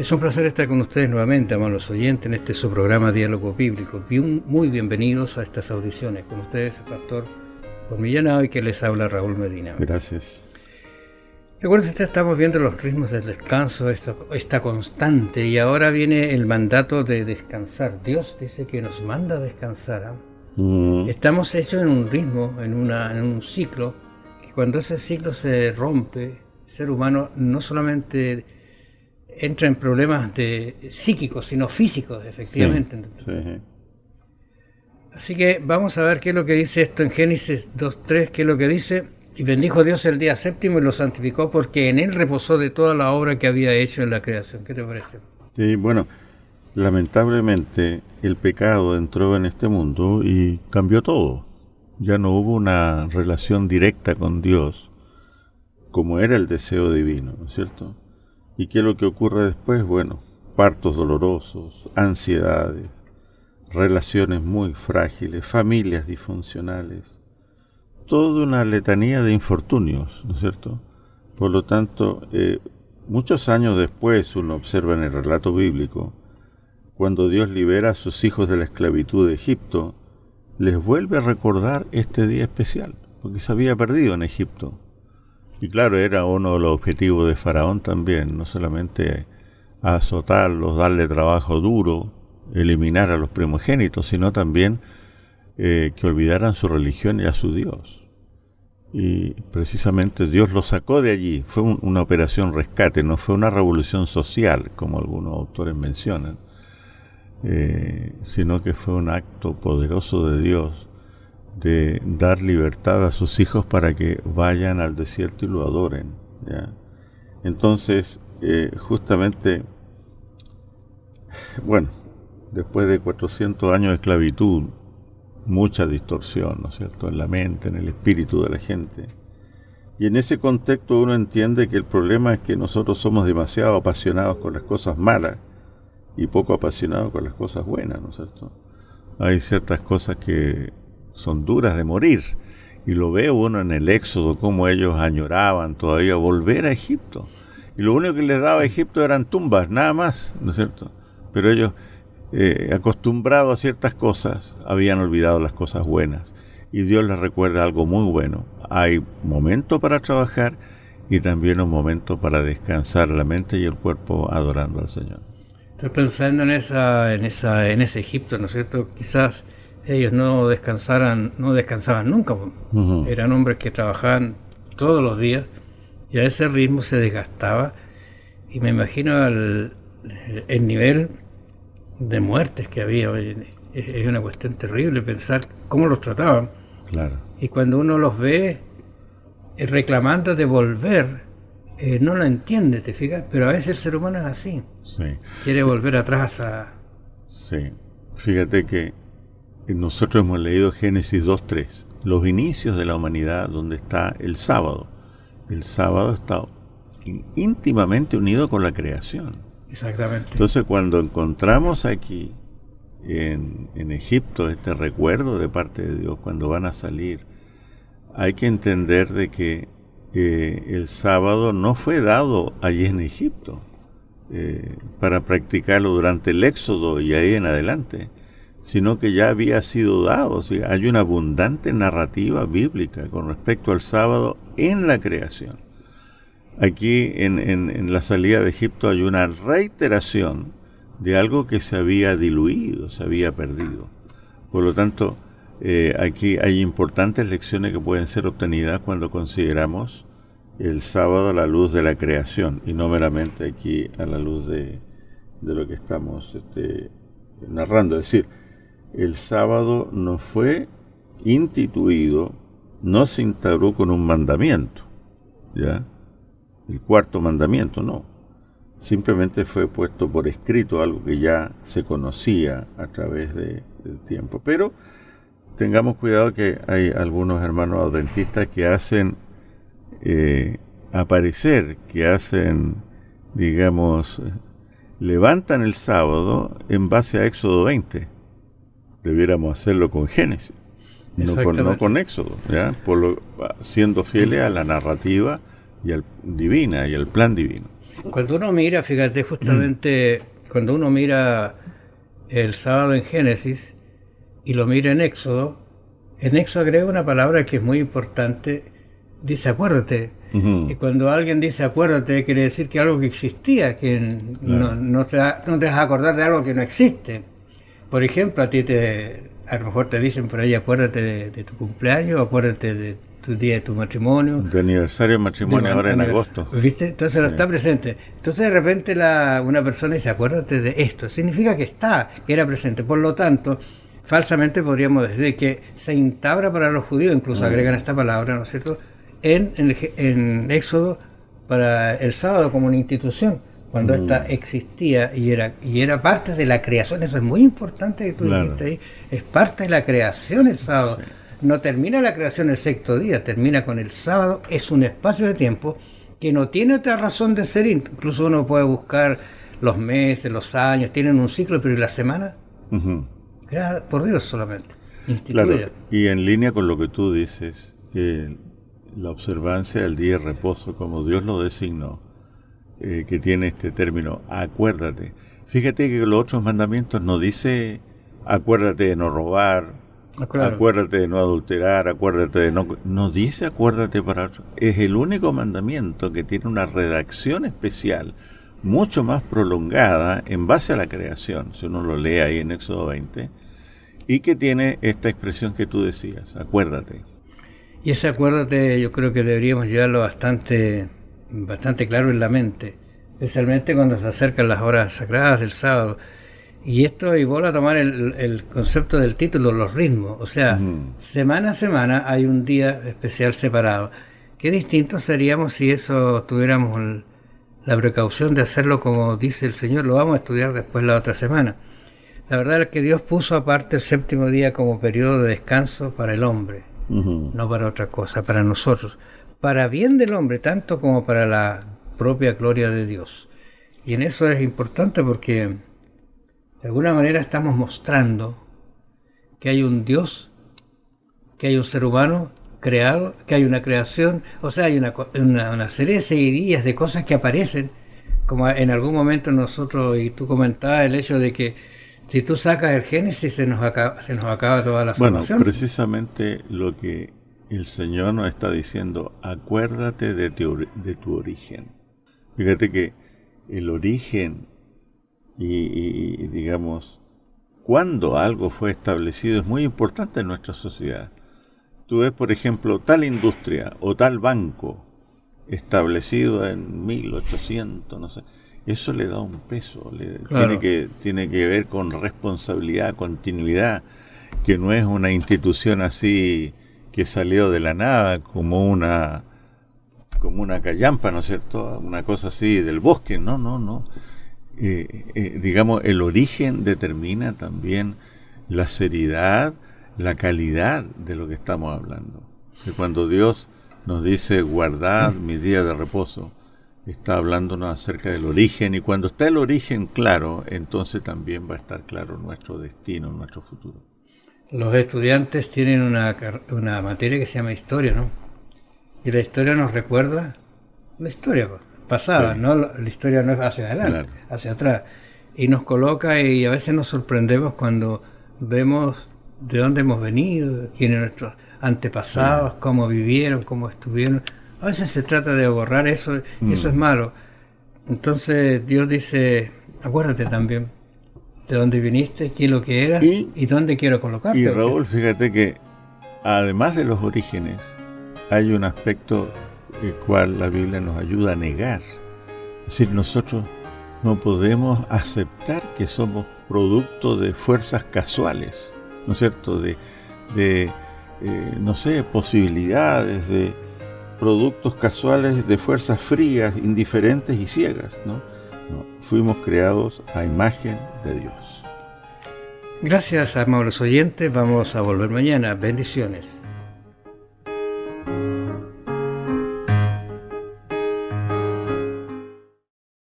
Es un placer estar con ustedes nuevamente, amables oyentes, en este su programa Diálogo Bíblico. Muy bienvenidos a estas audiciones. Con ustedes, el pastor Millán, y que les habla Raúl Medina. Gracias. Recuerden que estamos viendo los ritmos del descanso, esta constante, y ahora viene el mandato de descansar. Dios dice que nos manda a descansar. Estamos hechos en un ritmo, en un ciclo, y cuando ese ciclo se rompe, el ser humano no solamente entra en problemas psíquicos, sino físicos, efectivamente. Sí. Así que vamos a ver qué es lo que dice esto en Génesis 2:3, qué es lo que dice. Y bendijo Dios el día séptimo y lo santificó porque en él reposó de toda la obra que había hecho en la creación. ¿Qué te parece? Sí, bueno, lamentablemente el pecado entró en este mundo y cambió todo. Ya no hubo una relación directa con Dios como era el deseo divino, ¿no es cierto? ¿Y qué es lo que ocurre después? Bueno, partos dolorosos, ansiedades, relaciones muy frágiles, familias disfuncionales, toda una letanía de infortunios, ¿no es cierto? Por lo tanto, muchos años después, uno observa en el relato bíblico, cuando Dios libera a sus hijos de la esclavitud de Egipto, les vuelve a recordar este día especial, porque se había perdido en Egipto. Y claro, era uno de los objetivos de Faraón también, no solamente azotarlos, darle trabajo duro, eliminar a los primogénitos, sino también que olvidaran su religión y a su Dios. Y precisamente Dios los sacó de allí. Fue una operación rescate, no fue una revolución social, como algunos autores mencionan, sino que fue un acto poderoso de Dios de dar libertad a sus hijos para que vayan al desierto y lo adoren, ¿ya? Entonces, justamente, bueno, después de 400 años de esclavitud, mucha distorsión, ¿no es cierto?, en la mente, en el espíritu de la gente. Y en ese contexto uno entiende que el problema es que nosotros somos demasiado apasionados con las cosas malas y poco apasionados con las cosas buenas, ¿no es cierto? Hay ciertas cosas que son duras de morir, y lo ve uno en el Éxodo, cómo ellos añoraban todavía volver a Egipto, y lo único que les daba a Egipto eran tumbas, nada más, ¿no es cierto? Pero ellos, acostumbrados a ciertas cosas, habían olvidado las cosas buenas, y Dios les recuerda algo muy bueno: hay momento para trabajar y también un momento para descansar la mente y el cuerpo adorando al Señor. Estoy pensando en ese Egipto, ¿no es cierto? Quizás ellos no descansaban nunca. Uh-huh. Eran hombres que trabajaban todos los días y a ese ritmo se desgastaba, y me imagino el nivel de muertes que había. Es una cuestión terrible pensar cómo los trataban. Claro. Y cuando uno los ve reclamando de volver, no lo entiende, ¿te fijas? Pero a veces el ser humano es así. Sí. Quiere volver atrás Sí. Fíjate que nosotros hemos leído Génesis 2:3, los inicios de la humanidad, donde está el sábado. El sábado está íntimamente unido con la creación. Exactamente. Entonces, cuando encontramos aquí en Egipto este recuerdo de parte de Dios cuando van a salir, hay que entender de que el sábado no fue dado allí en Egipto para practicarlo durante el Éxodo y ahí en adelante, sino que ya había sido dado. O sea, hay una abundante narrativa bíblica con respecto al sábado en la creación. Aquí en la salida de Egipto hay una reiteración de algo que se había diluido, se había perdido. Por lo tanto, aquí hay importantes lecciones que pueden ser obtenidas cuando consideramos el sábado a la luz de la creación y no meramente aquí a la luz de lo que estamos narrando. Es decir, el sábado no fue instituido, no se instauró con un mandamiento, ¿ya? El cuarto mandamiento, no. Simplemente fue puesto por escrito, algo que ya se conocía a través del tiempo. Pero tengamos cuidado que hay algunos hermanos adventistas que hacen aparecer, que hacen, digamos, levantan el sábado en base a Éxodo 20. Debiéramos hacerlo con Génesis, no con Éxodo, ¿ya? Siendo fieles a la narrativa divina y al plan divino. Cuando uno mira, fíjate, justamente cuando uno mira el sábado en Génesis y lo mira en Éxodo agrega una palabra que es muy importante, dice acuérdate. Y cuando alguien dice acuérdate, quiere decir que algo que existía, que no te vas a acordar de algo que no existe. Por ejemplo, a lo mejor te dicen por ahí acuérdate de tu cumpleaños, acuérdate de tu día de tu matrimonio. De aniversario de matrimonio ahora en agosto. ¿Viste? Entonces no está presente. Entonces de repente una persona dice acuérdate de esto. Significa que era presente. Por lo tanto, falsamente podríamos decir que se intabra para los judíos, incluso agregan esta palabra, ¿no es cierto?, en Éxodo para el sábado como una institución, cuando esta existía y era parte de la creación. Eso es muy importante que tú dijiste ahí, es parte de la creación el sábado. Sí. No termina la creación el sexto día, termina con el sábado, es un espacio de tiempo que no tiene otra razón de ser, incluso uno puede buscar los meses, los años, tienen un ciclo, pero ¿y la semana? Creada por Dios solamente, instituida. Claro, y en línea con lo que tú dices, la observancia del día de reposo, como Dios lo designó, que tiene este término, acuérdate. Fíjate que los otros mandamientos no dice acuérdate de no robar, acuérdate de no adulterar, acuérdate de no dice acuérdate para otro. Es el único mandamiento que tiene una redacción especial, mucho más prolongada en base a la creación, si uno lo lee ahí en Éxodo 20, y que tiene esta expresión que tú decías, acuérdate. Y ese acuérdate yo creo que deberíamos llevarlo bastante claro en la mente, especialmente cuando se acercan las horas sagradas del sábado. Y esto, y vuelvo a tomar el concepto del título, los ritmos. O sea, semana a semana hay un día especial separado. Qué distinto seríamos si eso tuviéramos la precaución de hacerlo como dice el Señor. Lo vamos a estudiar después la otra semana. La verdad es que Dios puso aparte el séptimo día como periodo de descanso para el hombre. No para otra cosa, para nosotros, para bien del hombre, tanto como para la propia gloria de Dios. Y en eso es importante porque de alguna manera estamos mostrando que hay un Dios, que hay un ser humano creado, que hay una creación, o sea, hay una serie de seguidillas de cosas que aparecen, como en algún momento nosotros, y tú comentabas el hecho de que si tú sacas el Génesis se nos acaba toda la salvación. Bueno, precisamente lo que el Señor nos está diciendo, acuérdate de tu origen. Fíjate que el origen y digamos, cuando algo fue establecido es muy importante en nuestra sociedad. Tú ves, por ejemplo, tal industria o tal banco establecido en 1800, no sé. Eso le da un peso, claro. tiene que ver con responsabilidad, continuidad, que no es una institución así que salió de la nada, como una callampa, ¿no es cierto? Una cosa así del bosque, no. Digamos, el origen determina también la seriedad, la calidad de lo que estamos hablando. Que cuando Dios nos dice, guardad mi día de reposo, está hablándonos acerca del origen, y cuando está el origen claro, entonces también va a estar claro nuestro destino, nuestro futuro. Los estudiantes tienen una materia que se llama historia, ¿no? Y la historia nos recuerda la historia pasada, sí. ¿No? La historia no es hacia adelante, claro. Hacia atrás. Y nos coloca, y a veces nos sorprendemos cuando vemos de dónde hemos venido, quiénes nuestros antepasados, sí. Cómo vivieron, cómo estuvieron. A veces se trata de borrar eso, y eso es malo. Entonces Dios dice, acuérdate también de dónde viniste, qué es lo que eras y dónde quiero colocarte. Y Raúl, fíjate que además de los orígenes, hay un aspecto el cual la Biblia nos ayuda a negar. Es decir, nosotros no podemos aceptar que somos producto de fuerzas casuales, ¿no es cierto? De posibilidades, de productos casuales de fuerzas frías, indiferentes y ciegas, ¿no? Fuimos creados a imagen de Dios. Gracias, amables oyentes. Vamos a volver mañana. Bendiciones.